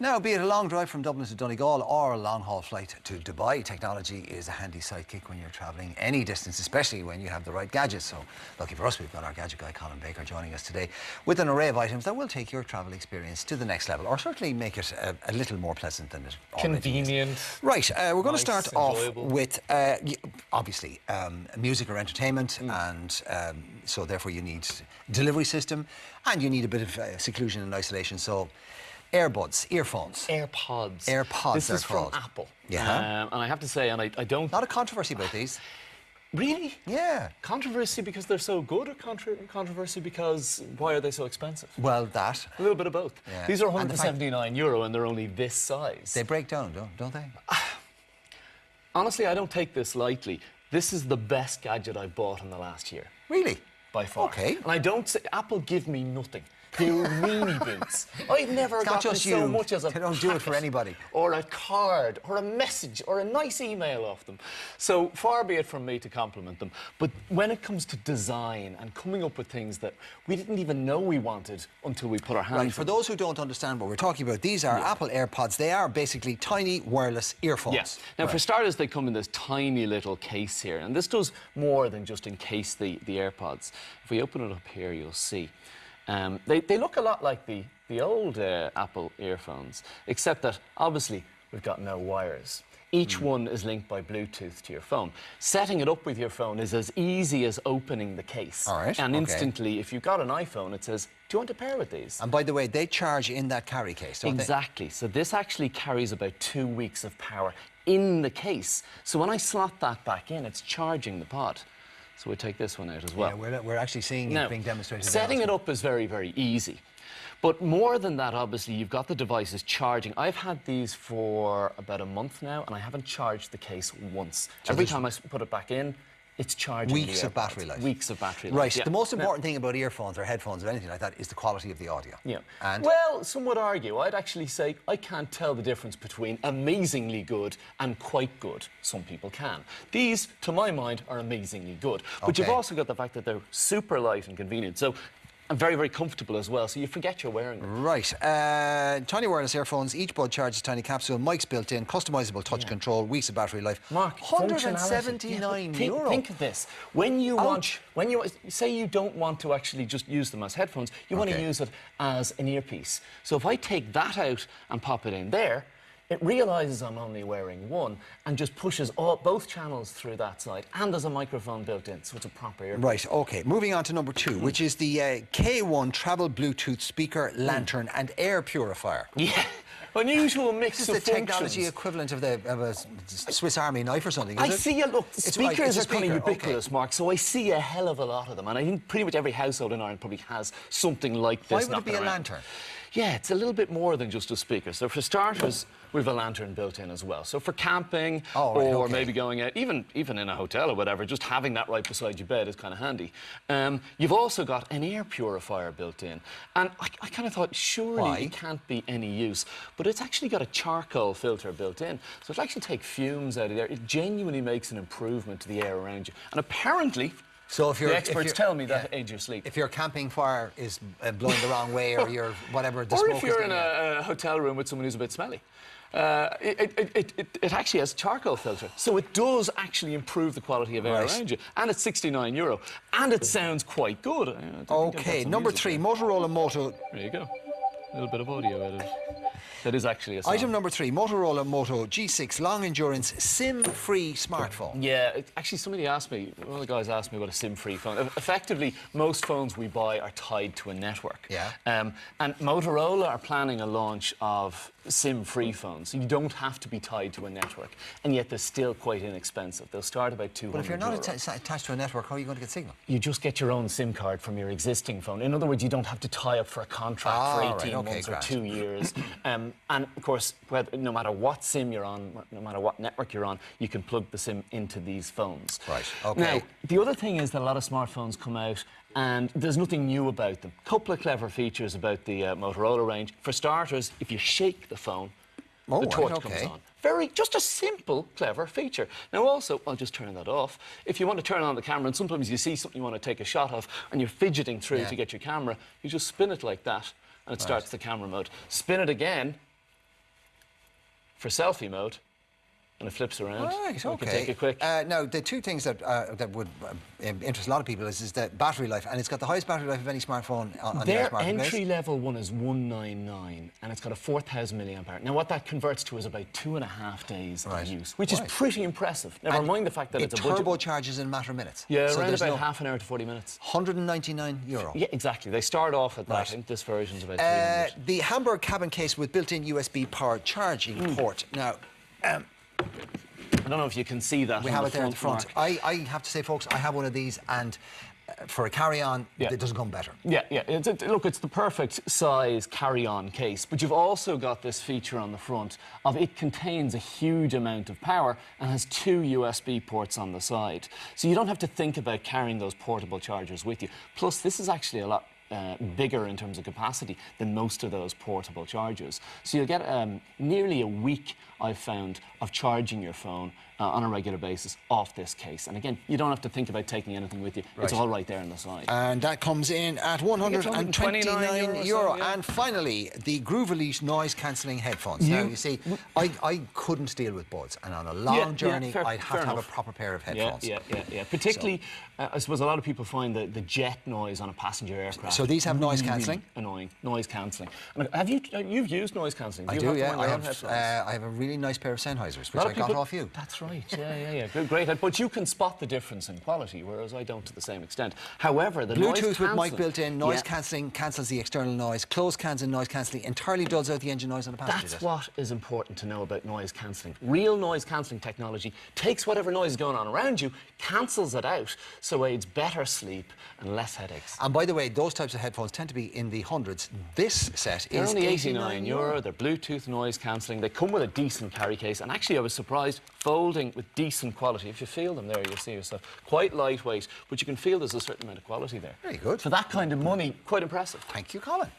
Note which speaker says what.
Speaker 1: Now, be it a long drive from Dublin to Donegal or a long-haul flight to Dubai, technology is a handy sidekick when you're travelling any distance, especially when you have the right gadgets. So, lucky for us, we've got our Gadget Guy Colin Baker joining us today with an array of items that will take your travel experience to the next level, or certainly make it a little more pleasant than it already is.
Speaker 2: Convenient.
Speaker 1: Right, we're going to start
Speaker 2: enjoyable.
Speaker 1: off with, obviously, music or entertainment, and so therefore you need delivery system, and you need a bit of seclusion and isolation. So, Earbuds, earphones.
Speaker 2: Airpods.
Speaker 1: Airpods,
Speaker 2: This
Speaker 1: they're
Speaker 2: is from
Speaker 1: called.
Speaker 2: Apple.
Speaker 1: Yeah.
Speaker 2: And I have to say, and I don't...
Speaker 1: A lot of controversy about these.
Speaker 2: Really?
Speaker 1: Yeah.
Speaker 2: Controversy because they're so good, or controversy because why are they so expensive?
Speaker 1: Well, that.
Speaker 2: A little bit of both.
Speaker 1: Yeah.
Speaker 2: These are €179 and they're only this size.
Speaker 1: They break down, don't they?
Speaker 2: Honestly, I don't take this lightly. This is the best gadget I've bought in the last year.
Speaker 1: Really?
Speaker 2: By far.
Speaker 1: Okay.
Speaker 2: And I don't say, Apple give me nothing. They're weenie boots. I've never gotten so much as a
Speaker 1: They don't do it for anybody.
Speaker 2: or a card, or a message, or a nice email off them. So far be it from me to compliment them. But when it comes to design and coming up with things that we didn't even know we wanted until we put our hands on
Speaker 1: Right, for those who don't understand what we're talking about, these are Apple AirPods. They are basically tiny wireless earphones.
Speaker 2: Yes. Now, for starters, they come in this tiny little case here, and this does more than just encase the AirPods. If we open it up here, you'll see. They look a lot like the old Apple earphones, except that, obviously, we've got no wires. Each one is linked by Bluetooth to your phone. Setting it up with your phone is as easy as opening the case.
Speaker 1: All right,
Speaker 2: and
Speaker 1: okay.
Speaker 2: instantly, if you've got an iPhone, it says, do you want to pair with these?
Speaker 1: And by the way, they charge in that carry case, don't
Speaker 2: Exactly. So this actually carries about 2 weeks of power in the case. So when I slot that back in, it's charging the pod. So we take this one out as well.
Speaker 1: Yeah, we're actually seeing it being demonstrated.
Speaker 2: Setting it up is very, very easy. But more than that, obviously, you've got the devices charging. I've had these for about a month now, and I haven't charged the case once.
Speaker 1: So
Speaker 2: every time I put it back in, it's charging.
Speaker 1: Weeks of battery life.
Speaker 2: Weeks of battery life.
Speaker 1: Right.
Speaker 2: Yeah.
Speaker 1: The most important thing about earphones or headphones or anything like that is the quality of the audio.
Speaker 2: Yeah.
Speaker 1: And
Speaker 2: well, some would argue. I'd actually say I can't tell the difference between amazingly good and quite good. Some people can. These, to my mind, are amazingly good. But you've also got the fact that they're super light and convenient. So, and very, very comfortable as well, so you forget you're wearing them.
Speaker 1: Right. Tiny wireless earphones, each bud charges a tiny capsule, mics built in, customisable touch control, weeks of battery life.
Speaker 2: Mark,
Speaker 1: €179.
Speaker 2: Think of this. When you say you don't want to actually just use them as headphones, you want to use it as an earpiece. So if I take that out and pop it in there, it realises I'm only wearing one and just pushes both channels through that side, and there's a microphone built in, so it's a proper earpiece.
Speaker 1: Right, OK. Moving on to number 2, which is the K1 Travel Bluetooth Speaker, Lantern and Air Purifier.
Speaker 2: Yeah, unusual mix
Speaker 1: This
Speaker 2: of
Speaker 1: is the technology
Speaker 2: functions.
Speaker 1: equivalent of a Swiss Army knife or something, is
Speaker 2: I
Speaker 1: it?
Speaker 2: see look, speakers are kind of ubiquitous,
Speaker 1: okay.
Speaker 2: Mark, so I see a hell of a lot of them, and I think pretty much every household in Ireland probably has something like this.
Speaker 1: Why would it be a lantern?
Speaker 2: Yeah, it's a little bit more than just a speaker. So for starters, we've a lantern built in as well. So for camping or maybe going out, even in a hotel or whatever, just having that right beside your bed is kind of handy. You've also got an air purifier built in. And I kind of thought, surely it can't be any use. But it's actually got a charcoal filter built in. So it'll actually take fumes out of there. It genuinely makes an improvement to the air around you. And apparently,
Speaker 1: so if
Speaker 2: the experts tell me that aids your sleep.
Speaker 1: If your camping fire is blowing the wrong way, or your whatever, the
Speaker 2: or
Speaker 1: smoke
Speaker 2: if you're
Speaker 1: is
Speaker 2: in a hotel room with someone who's a bit smelly. It actually has a charcoal filter, so it does actually improve the quality of air around you, and it's €69, and it sounds quite good.
Speaker 1: OK, number 3, Motorola Moto.
Speaker 2: There you go, a little bit of audio out of it. That is actually a song.
Speaker 1: Item number 3, Motorola Moto G Six, long endurance, SIM-free smartphone.
Speaker 2: Yeah, actually somebody asked me, one of the guys asked me what a SIM-free phone. Effectively, most phones we buy are tied to a network.
Speaker 1: Yeah.
Speaker 2: And Motorola are planning a launch of SIM-free phones. You don't have to be tied to a network, and yet they're still quite inexpensive. They'll start about €200.
Speaker 1: But if you're not attached to a network, how are you going to get signal?
Speaker 2: You just get your own SIM card from your existing phone. In other words, you don't have to tie up for a contract for 18 months or 2 years. And of course, no matter what SIM you're on, no matter what network you're on, you can plug the SIM into these phones.
Speaker 1: Right, OK.
Speaker 2: Now, the other thing is that a lot of smartphones come out and there's nothing new about them. A couple of clever features about the Motorola range. For starters, if you shake the phone, the torch comes on. Just a simple, clever feature. Now also, I'll just turn that off. If you want to turn on the camera, and sometimes you see something you want to take a shot of, and you're fidgeting through to get your camera, you just spin it like that, and it starts the camera mode. Spin it again, for selfie mode, and it flips around.
Speaker 1: Right,
Speaker 2: so
Speaker 1: okay.
Speaker 2: We can take it quick.
Speaker 1: Now, the two things that would interest a lot of people is the battery life, and it's got the highest battery life of any smartphone on the
Speaker 2: Their
Speaker 1: marketplace.
Speaker 2: entry-level one is 199, and it's got a 4,000 milliamp hour. Now, what that converts to is about 2.5 days of use, which is pretty impressive. Never mind the fact that it's a budget.
Speaker 1: It turbocharges in a matter of minutes.
Speaker 2: Yeah, so around about half an hour to 40 minutes.
Speaker 1: €199.
Speaker 2: Yeah, exactly. They start off at that. I think this version's about 300.
Speaker 1: The Hamburg cabin case with built-in USB power charging port. Now,
Speaker 2: I don't know if you can see that.
Speaker 1: We have it there at the front. I have to say, folks, I have one of these, and for a carry-on, it doesn't come better.
Speaker 2: Yeah, yeah. Look, it's the perfect size carry-on case, but you've also got this feature on the front of it contains a huge amount of power and has 2 USB ports on the side. So you don't have to think about carrying those portable chargers with you. Plus, this is actually a lot bigger in terms of capacity than most of those portable chargers. So you'll get nearly a week, I've found, of charging your phone on a regular basis off this case. And again, you don't have to think about taking anything with you. It's all right there on the side.
Speaker 1: And that comes in at €129. And finally, the Groove Elite noise-cancelling headphones. Now, you see, I couldn't deal with buds, and on a long journey, I'd have to have a proper pair of headphones.
Speaker 2: Yeah. Particularly, I suppose a lot of people find the jet noise on a passenger aircraft.
Speaker 1: So these have noise cancelling?
Speaker 2: Annoying. Noise cancelling. And you've used noise cancelling?
Speaker 1: I do, yeah. I have a really nice pair of Sennheisers, which I got off you.
Speaker 2: That's right. Yeah. Great. But you can spot the difference in quality, whereas I don't to the same extent. However, the
Speaker 1: Bluetooth with mic built in, noise cancelling, cancels the external noise, closed cans and noise cancelling, entirely dulls out the engine noise on the passenger.
Speaker 2: That's what is important to know about noise cancelling. Real noise cancelling technology takes whatever noise is going on around you, cancels it out, so aids better sleep and less headaches.
Speaker 1: And by the way, those types of headphones tend to be in the hundreds. This set is
Speaker 2: only €89. They're Bluetooth noise cancelling. They come with a decent carry case, and actually I was surprised, folding with decent quality. If you feel them there, you'll see yourself. Quite lightweight, but you can feel there's a certain amount of quality there.
Speaker 1: Very good.
Speaker 2: For that kind of money, quite impressive.
Speaker 1: Thank you, Colin.